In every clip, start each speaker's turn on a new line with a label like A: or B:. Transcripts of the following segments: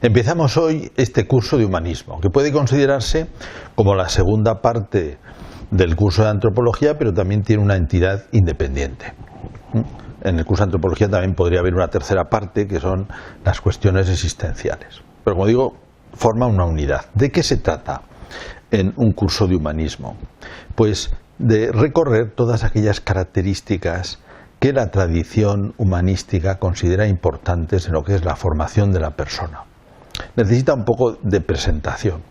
A: Empezamos hoy este curso de humanismo, que puede considerarse como la segunda parte del curso de antropología, pero también tiene una entidad independiente. En el curso de antropología también podría haber una tercera parte, que son las cuestiones existenciales. Pero como digo, forma una unidad. ¿De qué se trata en un curso de humanismo? Pues de recorrer todas aquellas características que la tradición humanística considera importantes en lo que es la formación de la persona. Necesita un poco de presentación.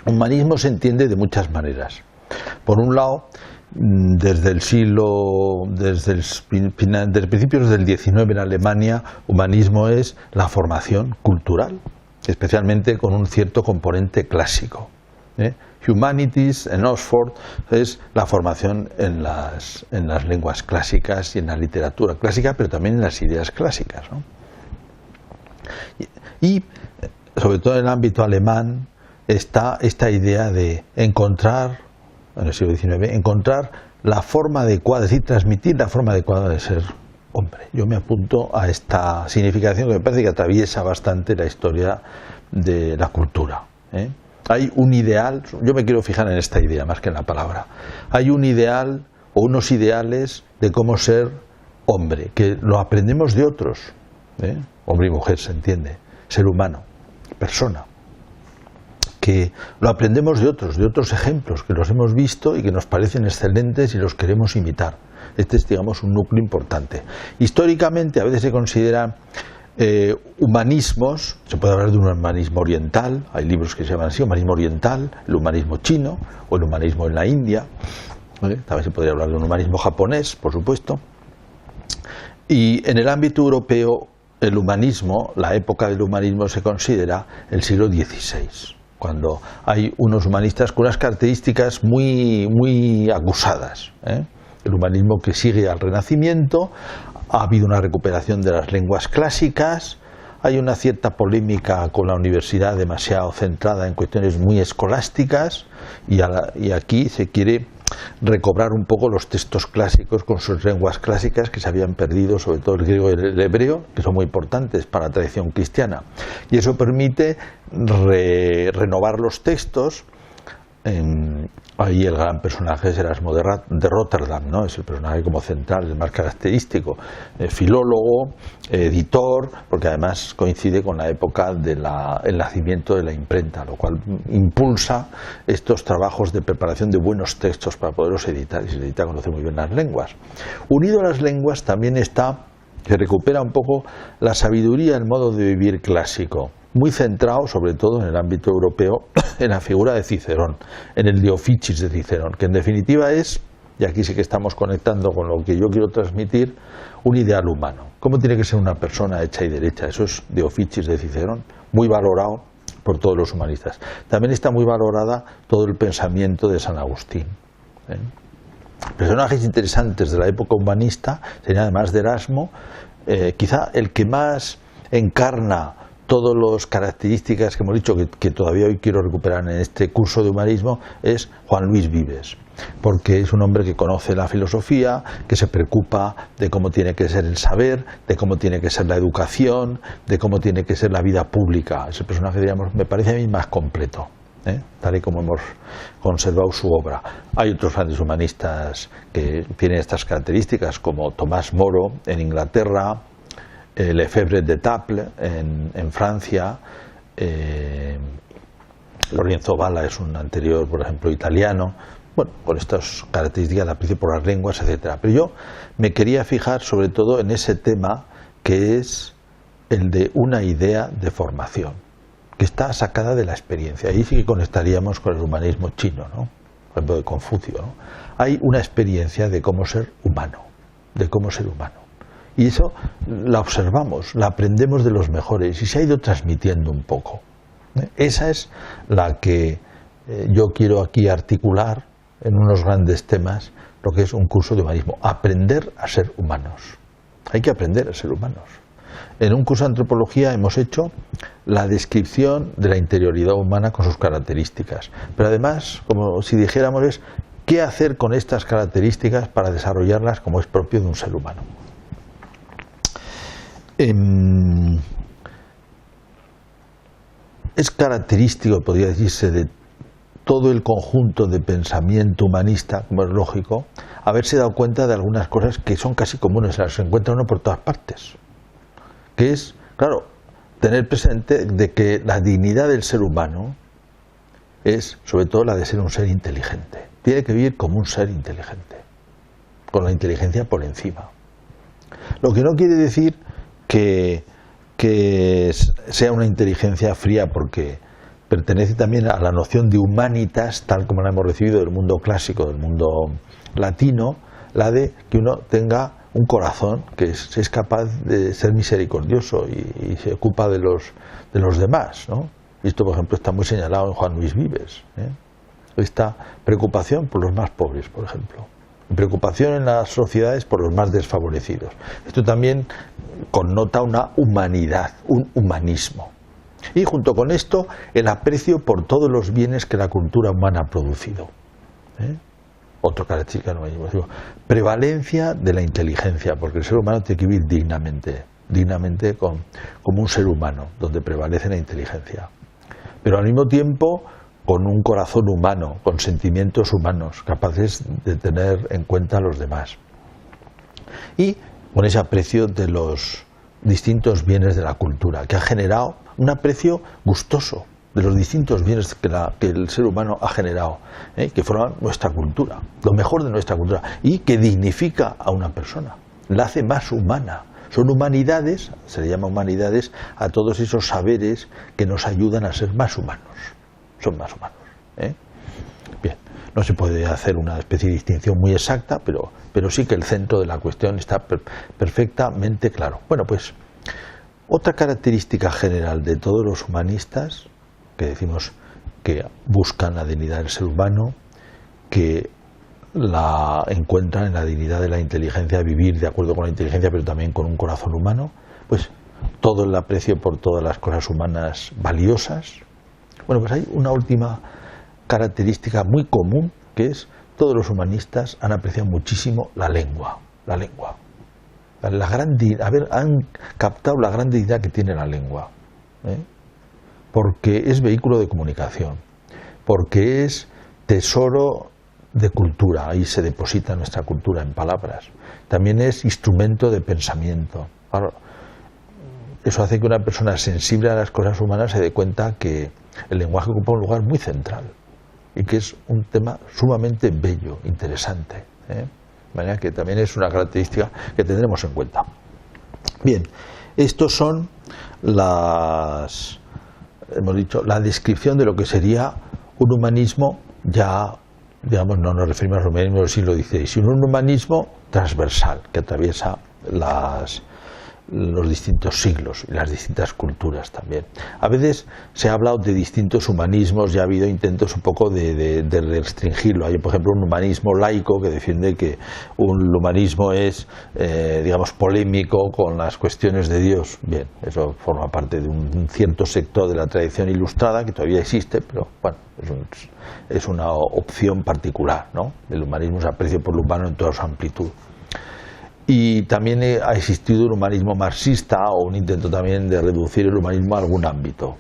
A: Humanismo se entiende de muchas maneras. Por un lado, desde principios del XIX en Alemania, humanismo es la formación cultural, especialmente con un cierto componente clásico. Humanities en Oxford es la formación en las lenguas clásicas y en la literatura clásica, pero también en las ideas clásicas, ¿no? Y sobre todo en el ámbito alemán está esta idea de encontrar, en el siglo XIX, encontrar la forma adecuada, es decir, transmitir la forma adecuada de ser hombre. Yo me apunto a esta significación que me parece que atraviesa bastante la historia de la cultura. Hay un ideal, yo me quiero fijar en esta idea más que en la palabra. Hay un ideal o unos ideales de cómo ser hombre, que lo aprendemos de otros. Hombre y mujer, se entiende. Ser humano, persona. Que lo aprendemos de otros ejemplos que los hemos visto y que nos parecen excelentes y los queremos imitar. Este es, digamos, un núcleo importante. Históricamente a veces se consideran humanismos, se puede hablar de un humanismo oriental, hay libros que se llaman así, humanismo oriental, el humanismo chino o el humanismo en la India, también se podría hablar de un humanismo japonés, por supuesto. Y en el ámbito europeo, el humanismo, la época del humanismo se considera el siglo XVI, cuando hay unos humanistas con unas características muy acusadas. El humanismo que sigue al Renacimiento, ha habido una recuperación de las lenguas clásicas, hay una cierta polémica con la universidad demasiado centrada en cuestiones muy escolásticas y aquí se quiere recobrar un poco los textos clásicos con sus lenguas clásicas que se habían perdido, sobre todo el griego y el hebreo, que son muy importantes para la tradición cristiana. Y eso permite renovar los textos. Ahí el gran personaje es Erasmo de Rotterdam, ¿no? Es el personaje como central, el más característico, filólogo, editor, porque además coincide con la época del nacimiento de la imprenta, lo cual impulsa estos trabajos de preparación de buenos textos para poderlos editar, y se necesita conocer muy bien las lenguas. Unido a las lenguas también se recupera un poco la sabiduría, el modo de vivir clásico, muy centrado, sobre todo en el ámbito europeo, en la figura de Cicerón, en el De Officiis de Cicerón, que en definitiva es, y aquí sí que estamos conectando con lo que yo quiero transmitir, un ideal humano. ¿Cómo tiene que ser una persona hecha y derecha? Eso es De Officiis de Cicerón, muy valorado por todos los humanistas. También está muy valorada todo el pensamiento de San Agustín. Personajes interesantes de la época humanista serían, además de Erasmo, quizá el que más encarna todas las características que hemos dicho que todavía hoy quiero recuperar en este curso de humanismo es Juan Luis Vives, porque es un hombre que conoce la filosofía, que se preocupa de cómo tiene que ser el saber, de cómo tiene que ser la educación, de cómo tiene que ser la vida pública. Ese personaje, digamos, me parece a mí más completo, tal y como hemos conservado su obra. Hay otros grandes humanistas que tienen estas características, como Tomás Moro en Inglaterra, Lefebvre d'Etaples en Francia, Lorenzo Valla es un anterior, por ejemplo, italiano, bueno, con estas características de aprecio por las lenguas, etcétera. Pero yo me quería fijar sobre todo en ese tema que es el de una idea de formación, que está sacada de la experiencia. Ahí sí que conectaríamos con el humanismo chino, ¿no? Por ejemplo, de Confucio, ¿no? Hay una experiencia de cómo ser humano, Y eso la observamos, la aprendemos de los mejores y se ha ido transmitiendo un poco. Esa es la que yo quiero aquí articular en unos grandes temas, lo que es un curso de humanismo. Aprender a ser humanos. Hay que aprender a ser humanos. En un curso de antropología hemos hecho la descripción de la interioridad humana con sus características. Pero además, como si dijéramos, es qué hacer con estas características para desarrollarlas como es propio de un ser humano. es característico, podría decirse, de todo el conjunto de pensamiento humanista, como es lógico, haberse dado cuenta de algunas cosas que son casi comunes, las encuentra uno por todas partes. Que es, claro, tener presente de que la dignidad del ser humano es, sobre todo, la de ser un ser inteligente. Tiene que vivir como un ser inteligente, con la inteligencia por encima. Lo que no quiere decir que sea una inteligencia fría, porque pertenece también a la noción de humanitas, tal como la hemos recibido del mundo clásico, del mundo latino, la de que uno tenga un corazón que es capaz de ser misericordioso y se ocupa de los demás, ¿no? Y esto, por ejemplo, está muy señalado en Juan Luis Vives, ¿eh? Esta preocupación por los más pobres, por ejemplo. Preocupación en las sociedades por los más desfavorecidos. Esto también connota una humanidad, un humanismo. Y junto con esto, el aprecio por todos los bienes que la cultura humana ha producido. Otra característica del humanismo. Prevalencia de la inteligencia, porque el ser humano tiene que vivir dignamente como un ser humano, donde prevalece la inteligencia. Pero al mismo tiempo, con un corazón humano, con sentimientos humanos, capaces de tener en cuenta a los demás. Y con ese aprecio de los distintos bienes de la cultura, que ha generado un aprecio gustoso de los distintos bienes que el ser humano ha generado, que forman nuestra cultura, lo mejor de nuestra cultura, y que dignifica a una persona, la hace más humana. Son humanidades, se le llama humanidades a todos esos saberes que nos ayudan a ser más humanos. Son más humanos. Bien, no se puede hacer una especie de distinción muy exacta, pero sí que el centro de la cuestión está perfectamente claro. Bueno, pues otra característica general de todos los humanistas, que decimos que buscan la dignidad del ser humano, que la encuentran en la dignidad de la inteligencia, vivir de acuerdo con la inteligencia, pero también con un corazón humano, pues todo el aprecio por todas las cosas humanas valiosas. Bueno, pues hay una última característica muy común, que es todos los humanistas han apreciado muchísimo la lengua. Han captado la gran dignidad que tiene la lengua, porque es vehículo de comunicación, porque es tesoro de cultura, ahí se deposita nuestra cultura en palabras, también es instrumento de pensamiento. Ahora, eso hace que una persona sensible a las cosas humanas se dé cuenta que el lenguaje ocupa un lugar muy central y que es un tema sumamente bello, interesante, De manera que también es una característica que tendremos en cuenta. Bien, estos son hemos dicho, la descripción de lo que sería un humanismo ya, digamos, no nos referimos al humanismo del siglo XVI, sino un humanismo transversal que atraviesa los distintos siglos y las distintas culturas también. A veces se ha hablado de distintos humanismos y ha habido intentos un poco de restringirlo. Hay, por ejemplo, un humanismo laico que defiende que un humanismo es, digamos, polémico con las cuestiones de Dios. Bien, eso forma parte de un cierto sector de la tradición ilustrada que todavía existe, pero bueno, es una opción particular, ¿no? El humanismo se aprecia por lo humano en toda su amplitud. Y también ha existido un humanismo marxista o un intento también de reducir el humanismo a algún ámbito.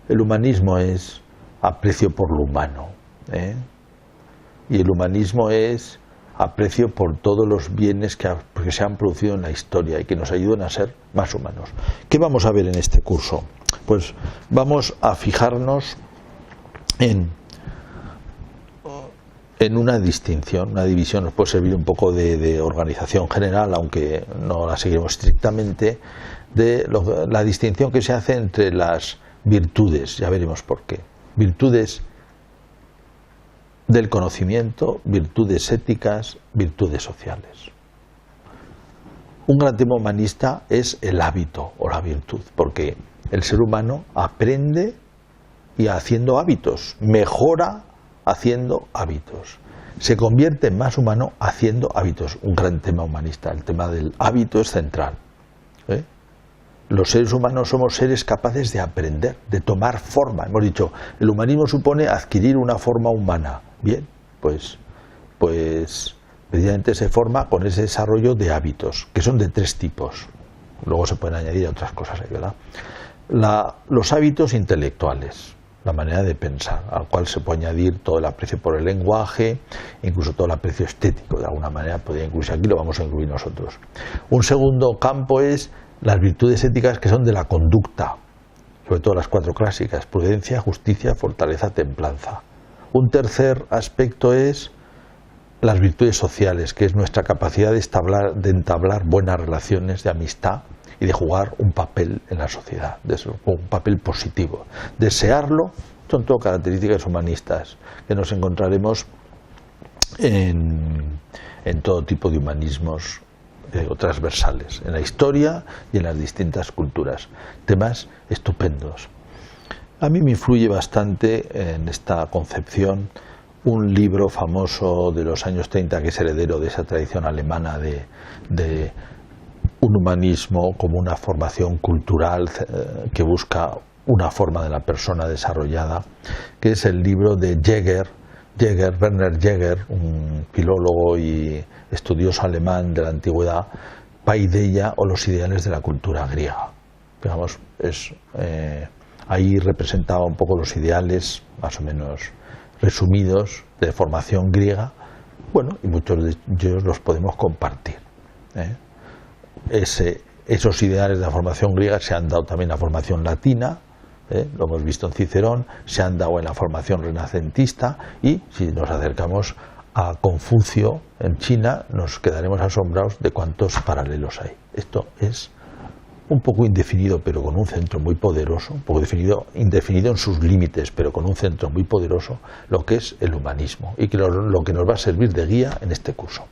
A: El humanismo es aprecio por lo humano, y el humanismo es aprecio por todos los bienes que se han producido en la historia y que nos ayudan a ser más humanos. ¿Qué vamos a ver en este curso? Pues vamos a fijarnos en una distinción, una división. Nos puede servir un poco de organización general, aunque no la seguiremos estrictamente, de la distinción que se hace entre las virtudes, ya veremos por qué. Virtudes del conocimiento, virtudes éticas, virtudes sociales. Un gran tema humanista es el hábito o la virtud, porque el ser humano aprende y haciendo hábitos, mejora haciendo hábitos, se convierte en más humano haciendo hábitos. Un gran tema humanista, el tema del hábito es central. Los seres humanos somos seres capaces de aprender, de tomar forma. Hemos dicho, el humanismo supone adquirir una forma humana. Bien, pues precisamente se forma con ese desarrollo de hábitos, que son de tres tipos. Luego se pueden añadir otras cosas ahí, ¿verdad? Los hábitos intelectuales, la manera de pensar, al cual se puede añadir todo el aprecio por el lenguaje, incluso todo el aprecio estético, de alguna manera podría incluirse aquí, lo vamos a incluir nosotros. Un segundo campo es las virtudes éticas que son de la conducta, sobre todo las 4 clásicas: prudencia, justicia, fortaleza, templanza. Un tercer aspecto es las virtudes sociales, que es nuestra capacidad de entablar buenas relaciones de amistad y de jugar un papel en la sociedad, un papel positivo. Desearlo son todo características humanistas que nos encontraremos en todo tipo de humanismos transversales, en la historia y en las distintas culturas. Temas estupendos. A mí me influye bastante en esta concepción un libro famoso de los años 30 que es heredero de esa tradición alemana de un humanismo como una formación cultural que busca una forma de la persona desarrollada, que es el libro de Werner Jäger, un filólogo y estudioso alemán de la antigüedad, Paideia o los ideales de la cultura griega. Digamos, ahí representaba un poco los ideales más o menos resumidos de formación griega, bueno, y muchos de ellos los podemos compartir. Esos ideales de la formación griega se han dado también en la formación latina, lo hemos visto en Cicerón, se han dado en la formación renacentista, y si nos acercamos a Confucio en China nos quedaremos asombrados de cuántos paralelos hay. Esto es un poco indefinido pero con un centro muy poderoso, un poco indefinido en sus límites pero con un centro muy poderoso, lo que es el humanismo, y que lo que nos va a servir de guía en este curso.